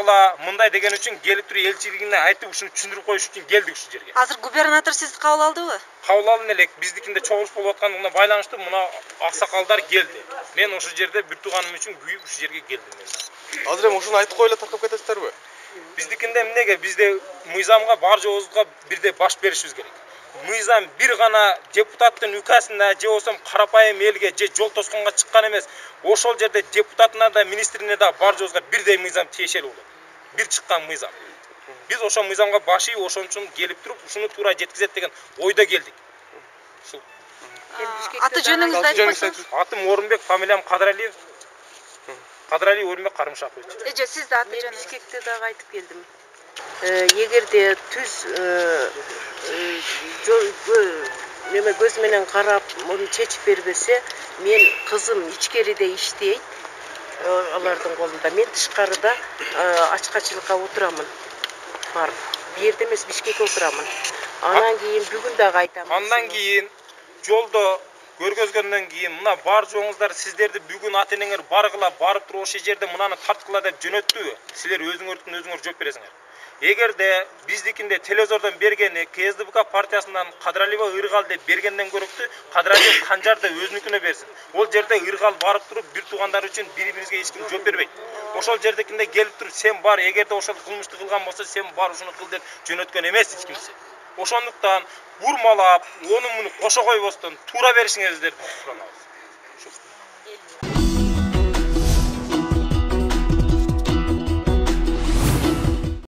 бала мындай деген үчүн келип туруп элчилигине айтып ушуну түшүндүрүп коюш үчүн келдик ушул жерге. Азыр губернатор сизди кабыл алдыбы? Кабыл алып элек биздикинде чогулуш болуп аткандыгына байланыштуу мына аксакалдар келди. Мен ошол жерде бир тууганым үчүн күйүп ушул жерге келдим мен. Азыр эми ушуну айтып коюп эле таркап кетесиздерби? Биздикинде эмнеге бизде мыйзамга бар жообузга бирдей баш беришибиз керек. Мыйзам бир гана депутаттын укасына же болсо карапайым элге же жол тосконго чыккан эмес. Ошол жерде депутатына да министрине да бар жообузга бирдей мыйзам тиешелүү болот. Бир чыккан мыйзам. Биз ошол мыйзамга баш ийип ошон үчүн келип туруп ушуну туура жеткизет деген ойдо келдик. Ушул. Аты жөнүңүздү айтып койсоңуз. Атым Орунбек, фамилиям Кадралиев. Кадралиев Орунбек Карымшакович. Эже сизди аты жөнүңүз. Бишкекте дагы айтып келдим. Эгерде түз неме көз менен карап муну чечип бербесе, мен кызым ичкериде иштейт. Алардын колунда. Мен тышкарыда ачкачылыкка отурамын. Бар. Бу жерде эмес, Бишкекке отурамын. Анан кийин бүгүн дагы айтам. Андан кийин жолдо көргөзгөндөн кийин мына бар жоңуздар сиздерди бүгүн ата-энеңер баргыла барып туруп ошол жерде мынаны тарткыла деп жөнөттүбү? Силер өзүңөр жооп бересиңер. Эгерде биздикинде телевизордон бергени КСДП партиясынан Кадралиева Ыргал деп бергенден көрөктү, Кадралиев Канжарды өзүнүкүнө берсин. Ол жерде Ыргал барып туруп бир туугандар үчүн бири-бирибизге эч ким жооп бербейт. Ошол жердекинде келип туруп сен бар, эгерде ошол кылмышты кылган болсо сен бар ушуну кыл деп жөнөткөн эмес эч кимсе. Ошондуктан бурмалап, ону муну кошо койбостон туура беришиңерди суранабыз.